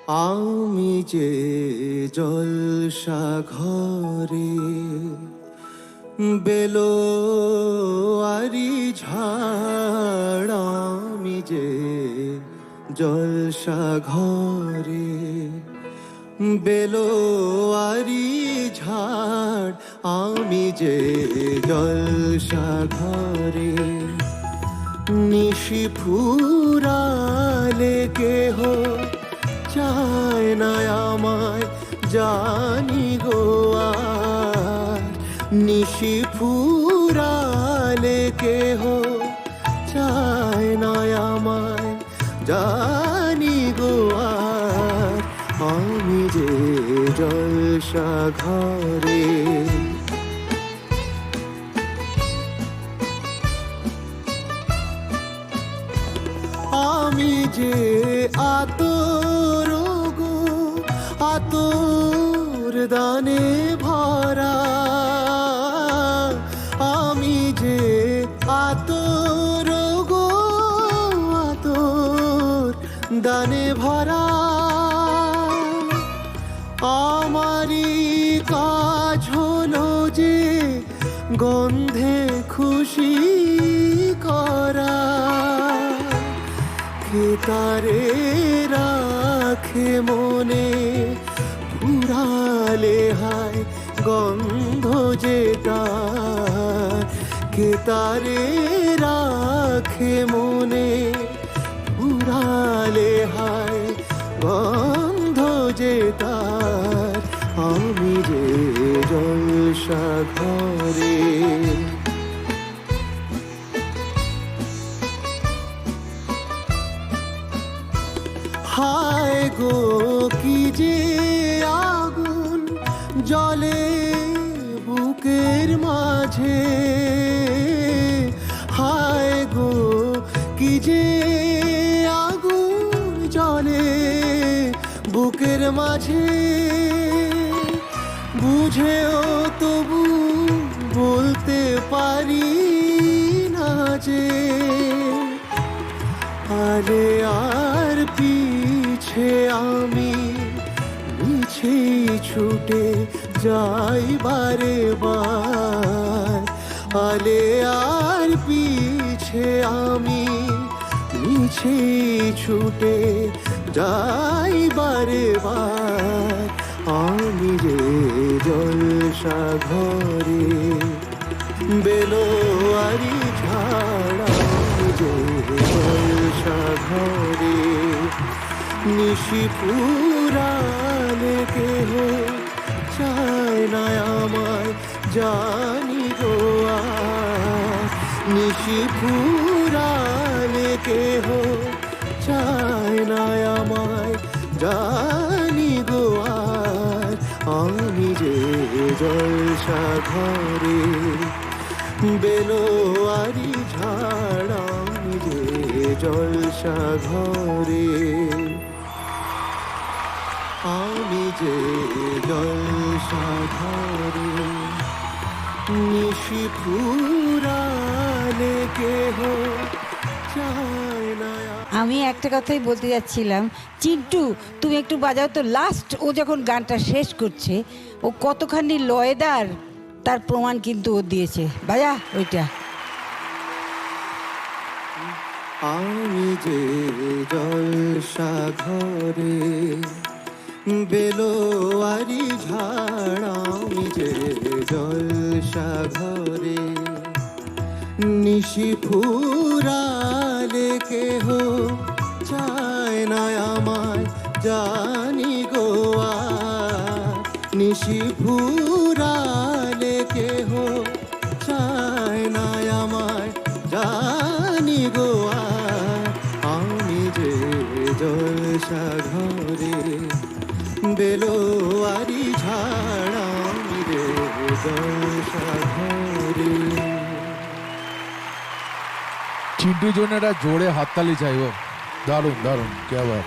আমি যে জলসা ঘরে বেলোয়ারি ঝাড়, আমি যে জলসা ঘরে বেলোয়ারি ঝাড়, আমি যে জলসা ঘরে নিশি ফুরালে কেহ চায় না আমায়, জানি গো আর নিশি ফুরালে কেহ চায় না আমায়, জানি গো আর আমি যে জলসা ঘরে। আমি যে আতর গো আতর দানে ভরা, আমি যে আতর গো আতর দানে ভরা, আমারই কাজ হলো যে গন্ধে খুশি করা, কে তারে রাখে মনে ফুরালে হায় গন্ধ যে তার, কে তারে রাখে মনে ফুরালে হায় গন্ধ যে তার, আমি যে জলসা ঘরে। হায় গো কি যে আগুন জ্বলে বুকের মাঝে, হায় গো কি যে আগুন জ্বলে বুকের মাঝে, বুঝেও তবু বলতে পারি না যে, আরে আর পিছে আমি মিছে ছুটে যাই বারে বার, আরে আর পিছে আমি মিছে ছুটে যাই বারে বার, আমি যে জলসা ঘরে বেলোয়ারি ঝাড়, আমি যে জলসা ঘরে নিশি ফুরালে কেহ চায় না আমায়, জানি গো আর নিশি ফুরালে কেহ চায় না আমায়, জানি গো আর আমি যে জলসা ঘরে বেলোয়ারি ঝাড়, আমি যে জলসা ঘরে, আমি যে জলসা ঘরে নিশি ফুরালে কেহ চায় না। আমি একটা কথাই বলতে যাচ্ছিলাম, চিন্টু তুমি একটু বাজাও তো। লাস্ট ও যখন গানটা শেষ করছে ও কতখানি লয়দার তার প্রমাণ কিন্তু ও দিয়েছে, বাজা ওইটা। আমি যে জলসা ঘরে বেলোয়ারি ঝাড়, আমি যে জলসা ঘরে নিশি ফুরালে কেহ চায় না আমায়, জানি গো আর নিশি ফুরালে কেহ চায় না আমায়, জানি গো আর আমি যে জলসা ঘরে বেলোয়ারি ঝাড়, আমি যে জলসা ঘরে। চিন্টুর জন্য একটা জোরে হাততালি চাইব, দারুণ দারুণ, কে আবার